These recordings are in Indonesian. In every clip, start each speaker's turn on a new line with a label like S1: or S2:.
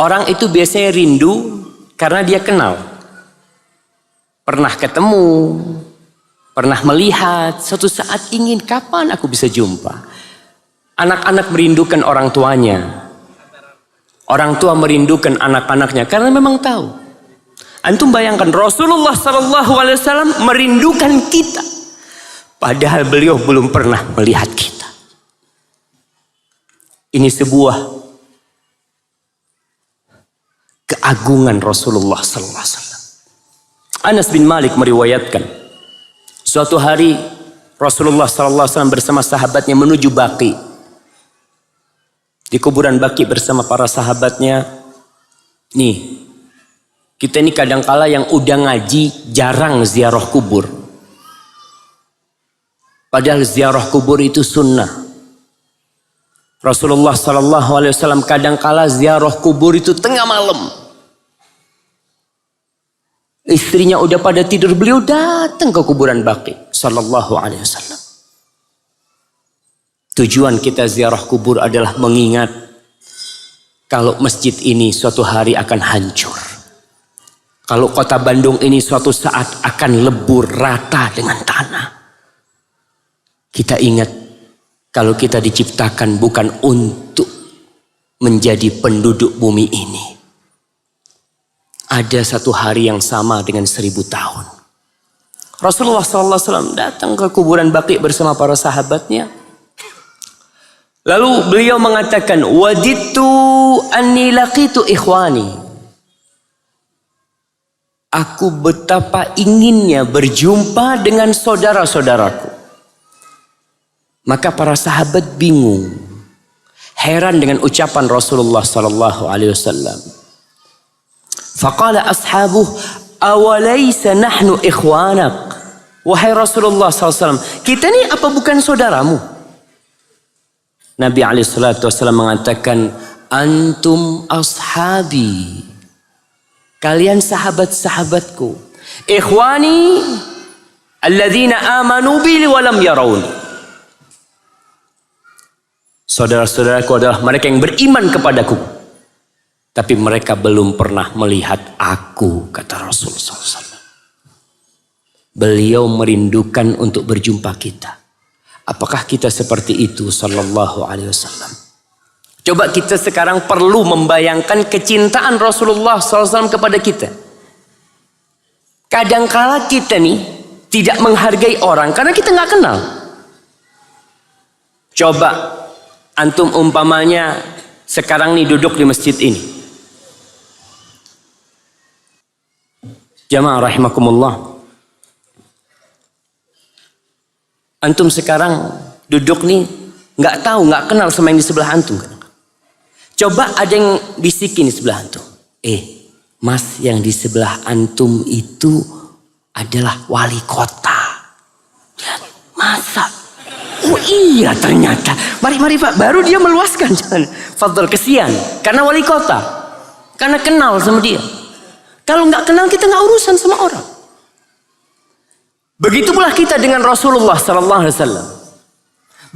S1: Orang itu biasanya rindu karena dia kenal. Pernah ketemu, pernah melihat, suatu saat ingin kapan aku bisa jumpa. Anak-anak merindukan orang tuanya. Orang tua merindukan anak-anaknya karena memang tahu. Antum bayangkan Rasulullah SAW merindukan kita. Padahal beliau belum pernah melihat kita. Ini sebuah keagungan Rasulullah SAW. Anas bin Malik meriwayatkan, suatu hari Rasulullah SAW bersama sahabatnya menuju Baqi. Di kuburan Baqi bersama para sahabatnya. Nih, kita ini kadangkala yang udah ngaji jarang ziarah kubur. Padahal ziarah kubur itu sunnah. Rasulullah SAW kadangkala ziarah kubur itu tengah malam. Istrinya udah pada tidur, beliau datang ke kuburan Baqi sallallahu alaihi wasallam. Tujuan kita ziarah kubur adalah mengingat kalau masjid ini suatu hari akan hancur. Kalau kota Bandung ini suatu saat akan lebur rata dengan tanah. Kita ingat kalau kita diciptakan bukan untuk menjadi penduduk bumi ini. Ada satu hari yang sama dengan 1000 tahun. Rasulullah SAW datang ke kuburan Baqi bersama para sahabatnya. Lalu beliau mengatakan, "Wadidtu anni laqitu ikhwani." Aku betapa inginnya berjumpa dengan saudara-saudaraku. Maka para sahabat bingung, heran dengan ucapan Rasulullah SAW. Faqala ashabuh, awalaysa nahnu ikhwanak? Wahai Rasulullah SAW, kita ni apa bukan saudaramu? Nabi SAW mengatakan, antum ashabi. Kalian sahabat-sahabatku. Ikhwani alladzina amanu bi wa lam yarawni. Saudara-saudaraku adalah mereka yang beriman kepadaku, tapi mereka belum pernah melihat aku, kata Rasulullah SAW. Beliau merindukan untuk berjumpa kita. Apakah kita seperti itu sallallahu alaihi wasallam? Coba kita sekarang perlu membayangkan kecintaan Rasulullah SAW kepada kita. Kadangkala kita nih tidak menghargai orang karena kita nggak kenal. Coba antum umpamanya sekarang nih duduk di masjid ini. Jamaah rahimakumullah. Antum sekarang duduk nih nggak tahu, nggak kenal sama yang di sebelah antum. Coba ada yang bisikin di sebelah antum. Mas, yang di sebelah antum itu adalah wali kota. Masa? Oh iya ternyata. Mari Pak, baru dia meluaskan. Fadl, kesian. Karena wali kota. Karena kenal sama dia. Kalau nggak kenal kita nggak urusan sama orang. Begitu pula kita dengan Rasulullah SAW.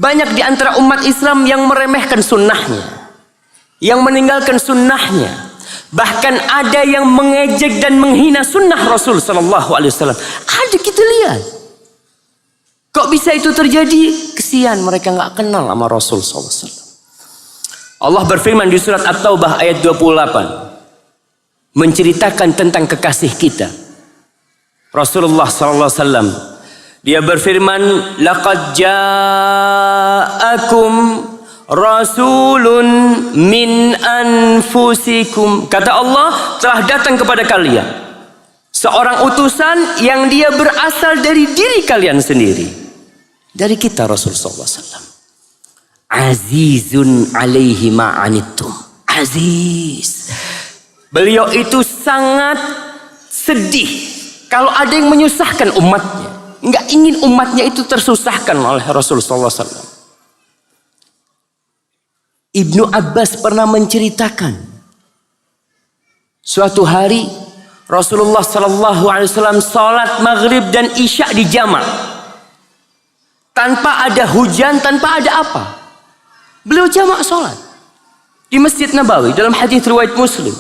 S1: Banyak di antara umat Islam yang meremehkan sunnahnya, yang meninggalkan sunnahnya, bahkan ada yang mengejek dan menghina sunnah Rasul SAW. Ada, kita lihat. Kok bisa itu terjadi? Kesian, mereka nggak kenal sama Rasul SAW. Allah berfirman di surat At-Taubah ayat 28, menceritakan tentang kekasih kita Rasulullah SAW. Dia berfirman, laqad ja'akum rasulun min anfusikum. Kata Allah, telah datang kepada kalian seorang utusan yang dia berasal dari diri kalian sendiri, dari kita Rasulullah SAW. Azizun alaihi ma'anittum. Aziz, beliau itu sangat sedih kalau ada yang menyusahkan umatnya. Nggak ingin umatnya itu tersusahkan oleh Rasulullah SAW. Ibnu Abbas pernah menceritakan, suatu hari Rasulullah SAW salat maghrib dan isya di jamak, tanpa ada hujan, tanpa ada apa. Beliau jamak salat di Masjid Nabawi dalam hadis riwayat Muslim.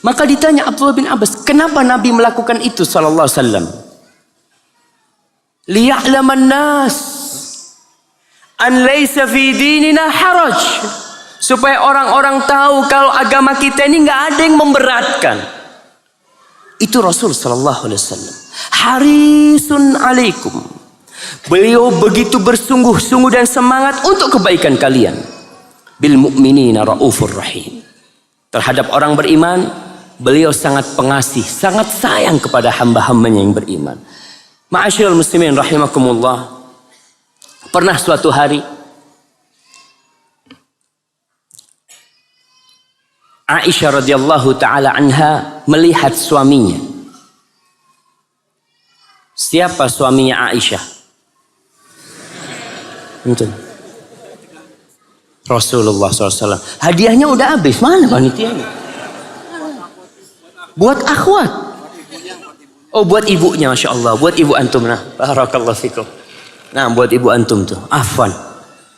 S1: Maka ditanya Abdullah bin Abbas, kenapa Nabi melakukan itu sallallahu alaihi wasallam? Liya'laman nas an laysa fi dinina haraj, supaya orang-orang tahu kalau agama kita ini nggak ada yang memberatkan. Itu Rasul sallallahu alaihi wasallam. Harisun alaikum. Beliau begitu bersungguh-sungguh dan semangat untuk kebaikan kalian. Bil mu'minina raufur rahim. Terhadap orang beriman, beliau sangat pengasih, sangat sayang kepada hamba-hambanya yang beriman. Ma'asyiral muslimin rahimakumullah. Pernah suatu hari Aisyah radhiyallahu taala anha melihat suaminya. Siapa suaminya Aisyah? Betul. Rasulullah SAW. Hadiahnya udah habis. Mana panitianya? Buat akhwat. Oh, buat ibunya, masya Allah. Buat ibu antum. Nah, barakallahu fikum. Nah, buat ibu antum tuh. Afwan.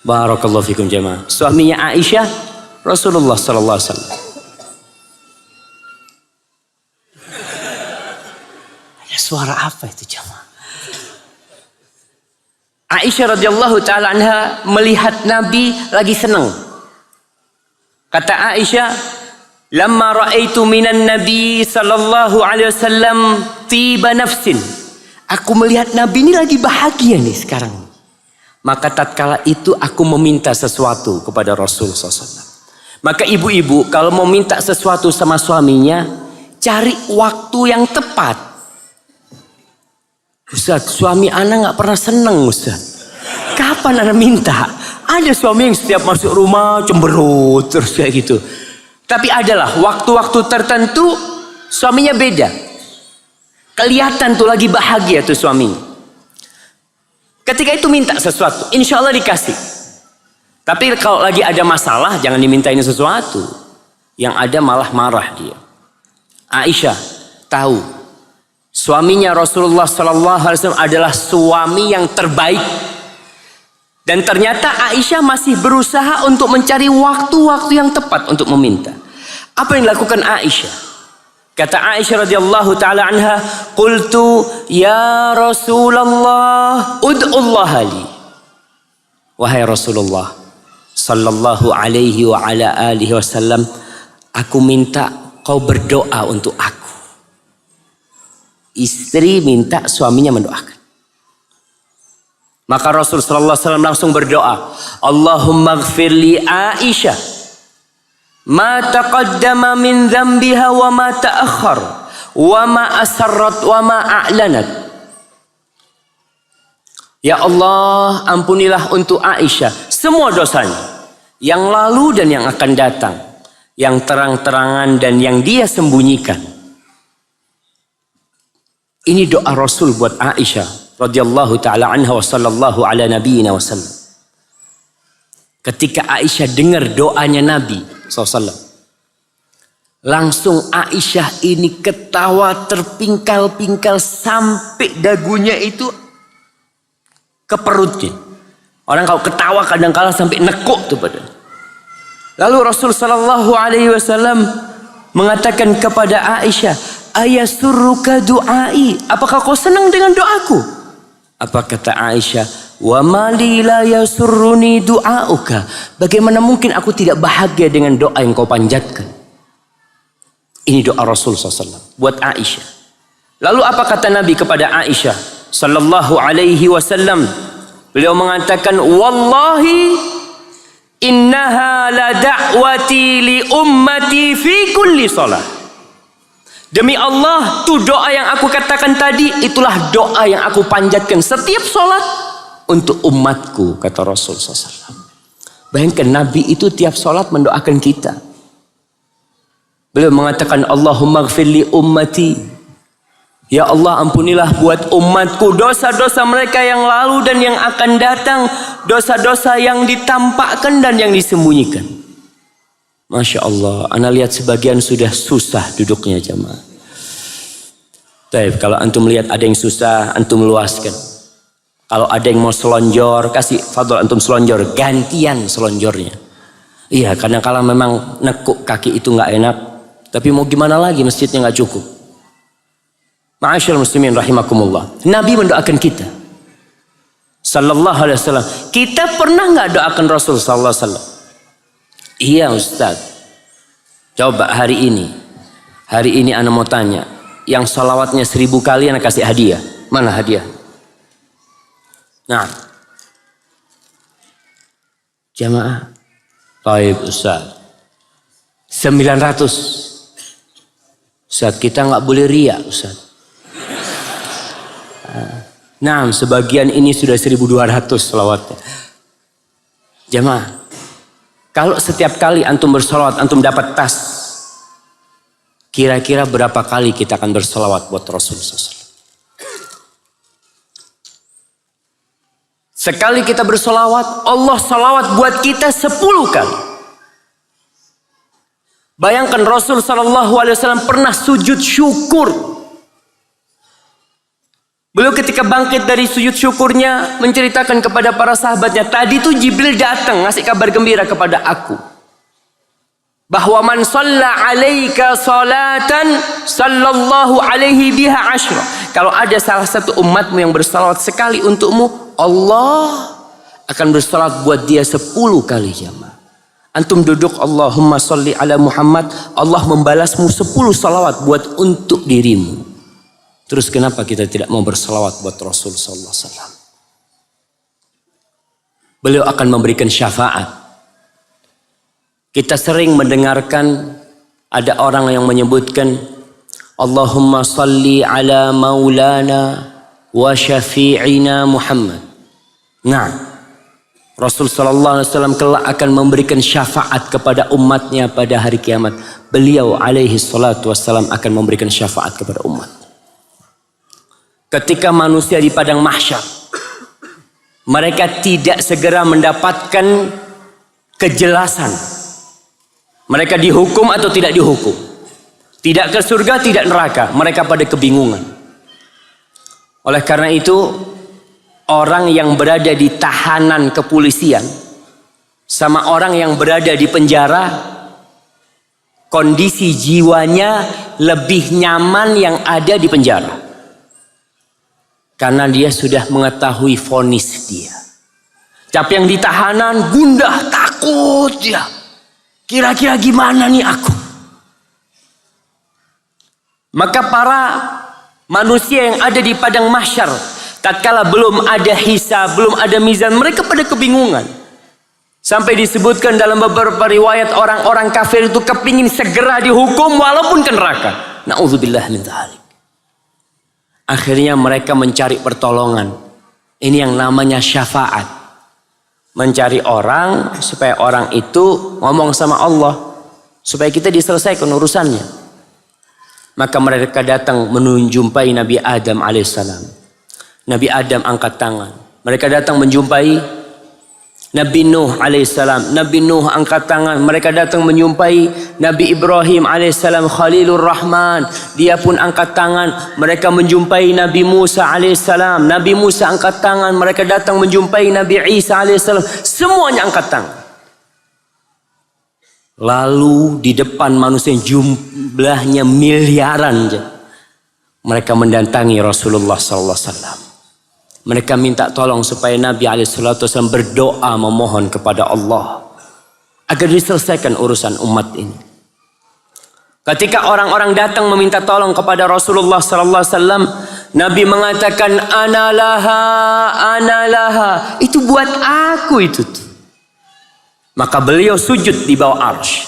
S1: Barakallahu fikum jemaah. Suaminya Aisyah, Rasulullah SAW. Ada suara apa itu jemaah? Aisyah radhiyallahu taala anha melihat Nabi lagi senang. Kata Aisyah, "Lamma ra'aitu minan Nabi sallallahu alaihi wasallam tiba nafsin." Aku melihat Nabi ini lagi bahagia nih sekarang. Maka tatkala itu aku meminta sesuatu kepada Rasul SAW. Maka ibu-ibu kalau mau minta sesuatu sama suaminya, cari waktu yang tepat. Ustaz, suami ana nggak pernah seneng Ustaz. Kapan ana minta? Ada suami yang setiap masuk rumah cemberut terus kayak gitu. Tapi adalah waktu-waktu tertentu suaminya beda. Kelihatan tuh lagi bahagia tuh suaminya. Ketika itu minta sesuatu, insya Allah dikasih. Tapi kalau lagi ada masalah jangan dimintain sesuatu. Yang ada malah marah dia. Aisyah tahu suaminya Rasulullah SAW adalah suami yang terbaik. Dan ternyata Aisyah masih berusaha untuk mencari waktu-waktu yang tepat untuk meminta. Apa yang dilakukan Aisyah? Kata Aisyah radhiyallahu taala anha, "Qultu ya Rasulullah, ud'ullah li." Wahai Rasulullah sallallahu alaihi wa ala alihi wasallam, aku minta kau berdoa untuk aku. Istri minta suaminya mendoakan. Maka Rasul sallallahu alaihi wasallam langsung berdoa, Allahumma ighfir li Aisyah ma taqaddama min dhanbiha wa ma ta'akhkhar wa ma asarrat wa ma a'lanat. Ya Allah, ampunilah untuk Aisyah semua dosanya, yang lalu dan yang akan datang, yang terang-terangan dan yang dia sembunyikan. Ini doa Rasul buat Aisyah radhiyallahu taala anha wa sallallahu ala nabiyyina wasallam. Ketika Aisyah dengar doanya Nabi SAW, langsung Aisyah ini ketawa terpingkal-pingkal sampai dagunya itu ke perutnya. Orang kalau ketawa kadang-kala sampai nekuk tuh badan. Lalu Rasul sallallahu alaihi wasallam mengatakan kepada Aisyah, ayasurruka du'ai, apakah kau senang dengan doaku? Apa kata Aisyah? Wa mali la yasurruni du'auka. Bagaimana mungkin aku tidak bahagia dengan doa yang kau panjatkan? Ini doa Rasul SAW buat Aisyah. Lalu apa kata Nabi kepada Aisyah sallallahu alaihi wasallam? Beliau mengatakan, wallahi innaha la da'wati li ummati fi kulli salat. Demi Allah, tuh doa yang aku katakan tadi, itulah doa yang aku panjatkan setiap sholat untuk umatku, kata Rasul SAW. Bayangkan Nabi itu tiap sholat mendoakan kita. Beliau mengatakan, Allahumma gfirli ummati. Ya Allah, ampunilah buat umatku dosa-dosa mereka yang lalu dan yang akan datang, dosa-dosa yang ditampakkan dan yang disembunyikan. Masya Allah, ana lihat sebagian sudah susah duduknya jamaah. Tapi kalau antum lihat ada yang susah, antum luaskan. Kalau ada yang mau selonjor, kasih fadl antum selonjor, gantian selonjornya. Iya, kadang-kala memang nekuk kaki itu nggak enak, tapi mau gimana lagi, masjidnya nggak cukup. Ma'asyiral muslimin rahimakumullah. Nabi mendoakan kita sallallahu alaihi wasallam. Kita pernah nggak doakan Rasul sallallahu alaihi wasallam? Iya Ustaz. Coba hari ini ana mau tanya, yang salawatnya 1000 kali ana kasih hadiah. Mana hadiah? Nah, jamaah. Baik Ustaz. 900. Ustaz, kita nggak boleh riak Ustaz. Nah, sebagian ini sudah 1200 selawatnya. Jamaah, kalau setiap kali antum berselawat, antum dapat tas. Kira-kira berapa kali kita akan berselawat buat Rasulullah SAW? Sekali kita berselawat, Allah selawat buat kita 10 kali. Bayangkan Rasul SAW pernah sujud syukur. Beliau ketika bangkit dari sujud syukurnya menceritakan kepada para sahabatnya, tadi tuh Jibril datang ngasih kabar gembira kepada aku. Bahwa man shalla alaika salatan sallallahu alaihi biha asyra. Kalau ada salah satu umatmu yang bersalawat sekali untukmu, Allah akan bersalawat buat dia 10 kali jamaah. Antum duduk Allahumma sholli ala Muhammad, Allah membalasmu 10 salawat buat untuk dirimu. Terus kenapa kita tidak mau bersalawat buat Rasul sallallahu alaihi wasallam? Beliau akan memberikan syafaat. Kita sering mendengarkan ada orang yang menyebutkan Allahumma salli ala maulana wa syafi'ina Muhammad. Nah, Rasul sallallahu alaihi wasallam kelak akan memberikan syafaat kepada umatnya pada hari kiamat. Beliau alaihi salatu wassalam akan memberikan syafaat kepada umat. Ketika manusia di padang mahsyar, mereka tidak segera mendapatkan kejelasan. Mereka dihukum atau tidak dihukum. Tidak ke surga, tidak neraka. Mereka pada kebingungan. Oleh karena itu, orang yang berada di tahanan kepolisian sama orang yang berada di penjara, kondisi jiwanya lebih nyaman yang ada di penjara. Karena dia sudah mengetahui vonis dia. Tapi yang di tahanan gundah, takut dia. Kira-kira gimana nih aku? Maka para manusia yang ada di padang mahsyar, tatkala belum ada hisab, belum ada mizan, mereka pada kebingungan. Sampai disebutkan dalam beberapa riwayat orang-orang kafir itu kepingin segera dihukum walaupun ke neraka. Na'udzubillah min dzalik. Akhirnya mereka mencari pertolongan. Ini yang namanya syafaat. Mencari orang supaya orang itu ngomong sama Allah supaya kita diselesaikan urusannya. Maka mereka datang menjumpai Nabi Adam alaihissalam. Nabi Adam angkat tangan. Mereka datang menjumpai Nabi Nuh alaihissalam. Nabi Nuh angkat tangan. Mereka datang menjumpai Nabi Ibrahim alaihissalam, Khalilur Rahman. Dia pun angkat tangan. Mereka menjumpai Nabi Musa alaihissalam. Nabi Musa angkat tangan. Mereka datang menjumpai Nabi Isa alaihissalam. Semuanya angkat tangan. Lalu di depan manusia jumlahnya miliaran. Mereka mendatangi Rasulullah sallallahu alaihi wasallam. Mereka minta tolong supaya Nabi SAW berdoa memohon kepada Allah agar diselesaikan urusan umat ini. Ketika orang-orang datang meminta tolong kepada Rasulullah SAW, Nabi mengatakan ana laha, itu buat aku itu. Maka beliau sujud di bawah arsy.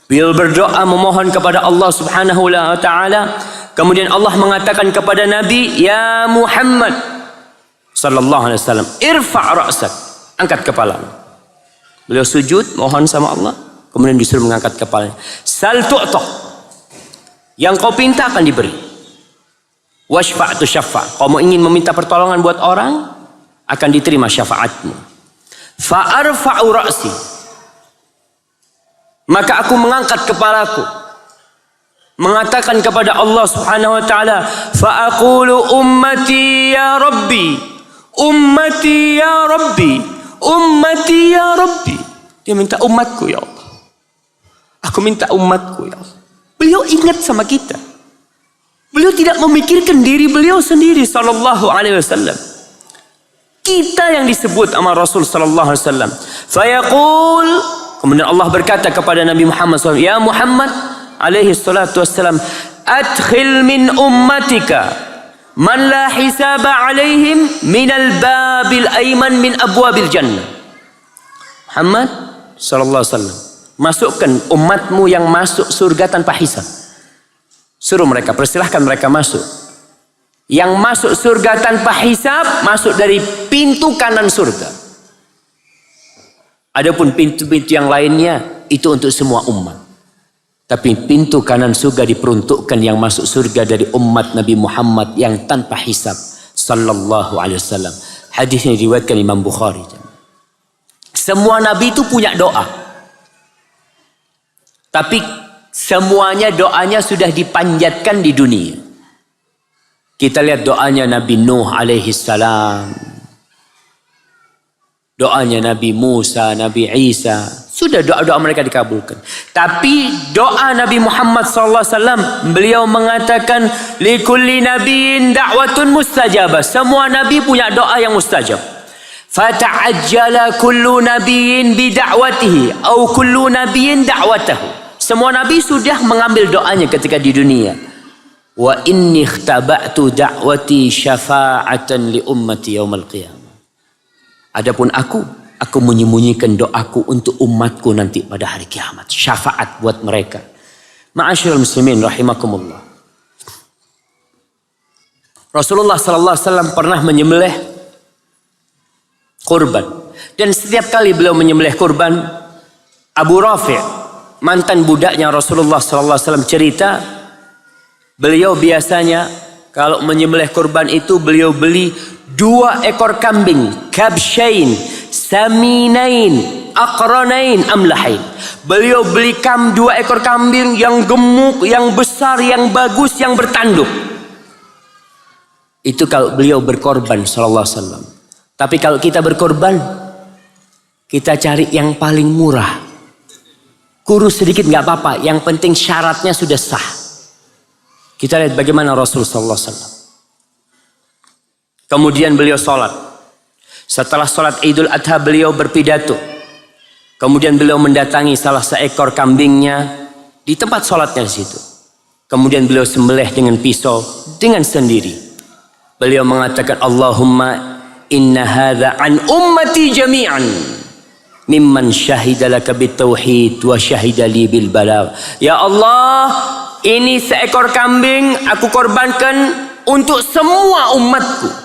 S1: Beliau berdoa memohon kepada Allah Subhanahu wa taala. Kemudian Allah mengatakan kepada Nabi, ya Muhammad sallallahu alaihi wasallam, irfa' ra'sak, angkat kepalamu. Beliau sujud mohon sama Allah, kemudian disuruh mengangkat kepalanya. Sal tu'ta, yang kau pinta akan diberi. Washfa' tu syafa', kamu ingin meminta pertolongan buat orang, akan diterima syafaatmu. Fa arfa'u ra'si, maka aku mengangkat kepalaku, mengatakan kepada Allah Subhanahu wa taala, fa aqulu ummati ya rabbi, ummati ya rabbi, ummati ya rabbi. Dia minta umatku ya Allah. Aku minta umatku ya Allah. Beliau ingat sama kita. Beliau tidak memikirkan diri beliau sendiri sallallahu alaihi wasallam. Kita yang disebut sama Rasul sallallahu alaihi wasallam. Fayaqul, kemudian Allah berkata kepada Nabi Muhammad SAW, ya Muhammad alaihi salatu wassalam, adkhil min ummatika man la hisaba alaihim minal babil ayman min abwabil jannah. Muhammad sallallahu alaihi wasallam, masukkan umatmu yang masuk surga tanpa hisab. Suruh mereka, persilahkan mereka masuk. Yang masuk surga tanpa hisab, masuk dari pintu kanan surga. Adapun pintu-pintu yang lainnya, itu untuk semua umat. Tapi pintu kanan surga diperuntukkan yang masuk surga dari umat Nabi Muhammad yang tanpa hisab. Sallallahu alaihi wasallam. Hadis ini diriwayatkan Imam Bukhari. Semua Nabi itu punya doa. Tapi semuanya doanya sudah dipanjatkan di dunia. Kita lihat doanya Nabi Nuh alaihi salam. Doanya Nabi Musa, Nabi Isa. Sudah doa-doa mereka dikabulkan. Tapi doa Nabi Muhammad SAW, beliau mengatakan, likulli nabiyyin da'watun mustajabah. Semua Nabi punya doa yang mustajab. Fata'ajjala kullu nabiyyin bida'watihi. Atau kullu nabiyyin da'watahu. Semua Nabi sudah mengambil doanya ketika di dunia. Wa inni ikhtaba'tu da'wati syafa'atan li ummati yaumal qiyamah. Adapun aku menyembunyikan doaku untuk umatku nanti pada hari kiamat. Syafaat buat mereka. Ma'asyiral muslimin rahimakumullah. Rasulullah sallallahu alaihi wasallam pernah menyembelih kurban. Dan setiap kali beliau menyembelih kurban, Abu Rafi', mantan budaknya Rasulullah sallallahu alaihi wasallam, cerita, beliau biasanya kalau menyembelih kurban itu beliau beli 2 ekor kambing, kabsyain, saminain, aqranain, amlahain. Beliau beli 2 ekor kambing yang gemuk, yang besar, yang bagus, yang bertanduk. Itu kalau beliau berkorban sallallahu alaihi wasallam. Tapi kalau kita berkorban, kita cari yang paling murah. Kurus sedikit nggak apa-apa, yang penting syaratnya sudah sah. Kita lihat bagaimana Rasul sallallahu alaihi wasallam. Kemudian beliau sholat. Setelah sholat Idul Adha beliau berpidato. Kemudian beliau mendatangi salah seekor kambingnya di tempat sholatnya di situ. Kemudian beliau sembelih dengan pisau dengan sendiri. Beliau mengatakan, Allahumma inna hadza an ummati jami'an mimman syahida laka bitauhid wa syahida li bil balagh. Ya Allah, ini seekor kambing aku korbankan untuk semua umatku.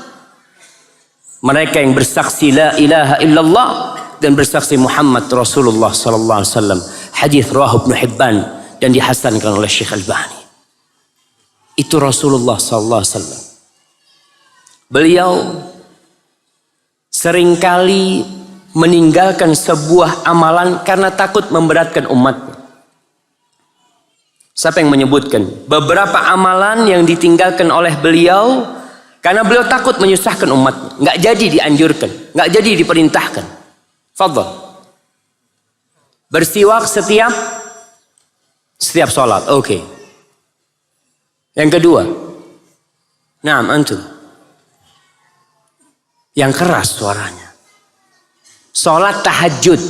S1: Mereka yang bersaksi la ilaha illallah dan bersaksi Muhammad Rasulullah sallallahu alaihi wasallam. Hadis riwayat Ibnu Hibban dan dihasankan oleh Syekh Albani. Itu Rasulullah sallallahu alaihi wasallam. Beliau seringkali meninggalkan sebuah amalan karena takut memberatkan umatnya. Siapa yang menyebutkan beberapa amalan yang ditinggalkan oleh beliau karena beliau takut menyusahkan umatnya. Nggak jadi dianjurkan, nggak jadi diperintahkan. Fadhal. Bersiwak setiap sholat. Oke. Yang kedua. Naam, antum. Yang keras suaranya. Sholat tahajud.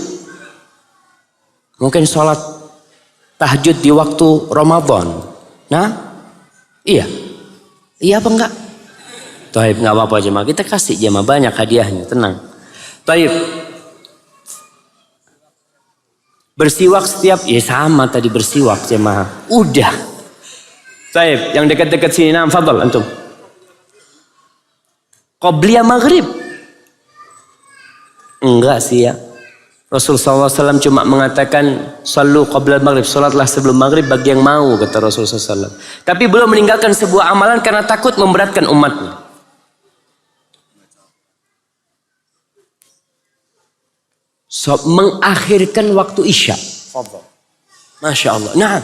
S1: Mungkin sholat tahajud di waktu Ramadan. Nah, iya. Iya apa enggak? Taib, nggak apa-apa jemaah, kita kasih jemaah banyak hadiahnya, tenang. Taib. Bersiwak setiap, ya sama tadi bersiwak jemaah. Udah. Taib, yang dekat-dekat sini, nah, fadhal antum. Qobliyah maghrib. Enggak sih ya. Rasulullah SAW cuma mengatakan sallu qabla maghrib, salatlah sebelum maghrib bagi yang mau, kata Rasulullah SAW. Tapi beliau meninggalkan sebuah amalan karena takut memberatkan umatnya. Mengakhirkan waktu Isya. Masya Allah. Nah,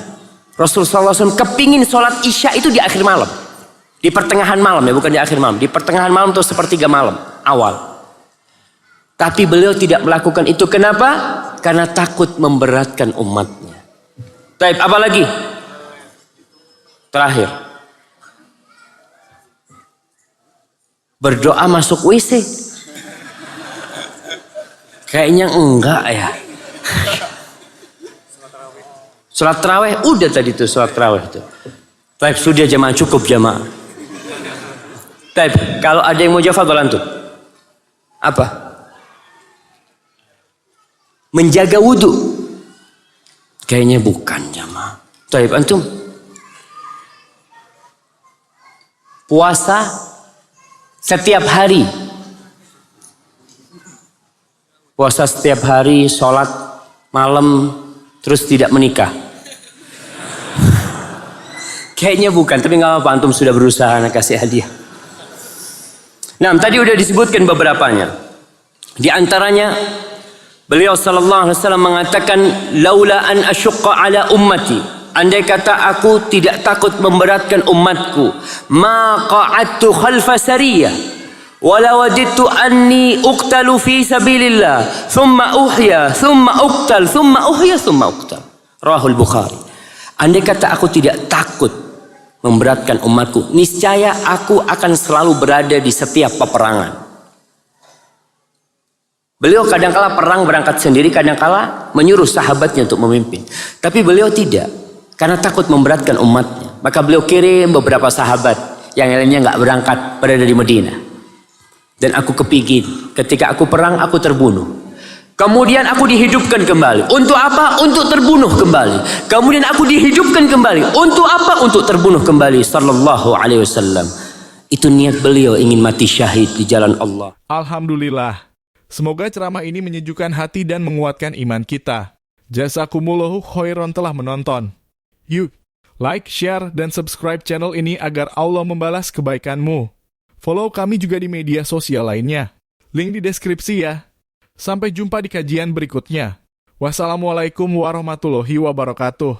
S1: Rasulullah SAW kepingin sholat Isya itu di akhir malam. Di pertengahan malam ya, bukan di akhir malam. Di pertengahan malam atau 1/3 malam awal. Tapi beliau tidak melakukan itu. Kenapa? Karena takut memberatkan umatnya. Taib, apa lagi? Terakhir. Berdoa masuk WC. Kayaknya enggak ya. Sholat tarawih, udah tadi tuh sholat tarawih itu. Taib, sudah jamaah, cukup jamaah. Taib, kalau ada yang mau jawab, antum. Apa? Menjaga wudhu. Kayaknya bukan jamaah. Taib, antum. Puasa setiap hari. Puasa setiap hari, sholat malam, terus tidak menikah. Kayaknya bukan, tapi nggak apa-apa, antum sudah berusaha, anak kasih hadiah. Nah, tadi udah disebutkan beberapanya. Di antaranya, beliau sallallahu alaihi wasallam mengatakan, laula an asyqa ala ummati, andai kata aku tidak takut memberatkan umatku, ma qa'adtu khalfa sariyah, wala wajidtu anni uqtalu fi sabilillah, thumma uhya, thumma uqtal, thumma uhya, thumma uqtal. Rahul Bukhari. Andai kata aku tidak takut memberatkan umatku, niscaya aku akan selalu berada di setiap peperangan. Beliau kadangkala perang berangkat sendiri, kadangkala menyuruh sahabatnya untuk memimpin. Tapi beliau tidak, karena takut memberatkan umatnya. Maka beliau kirim beberapa sahabat, yang lainnya nggak berangkat, berada di Madinah. Dan aku kepingin, ketika aku perang, aku terbunuh. Kemudian aku dihidupkan kembali. Untuk apa? Untuk terbunuh kembali. Kemudian aku dihidupkan kembali. Untuk apa? Untuk terbunuh kembali. Sallallahu alaihi wasallam. Itu niat beliau, ingin mati syahid di jalan Allah.
S2: Alhamdulillah. Semoga ceramah ini menyejukkan hati dan menguatkan iman kita. Jazakumullahu khairan telah menonton. Yuk, like, share, dan subscribe channel ini agar Allah membalas kebaikanmu. Follow kami juga di media sosial lainnya. Link di deskripsi ya. Sampai jumpa di kajian berikutnya. Wassalamualaikum warahmatullahi wabarakatuh.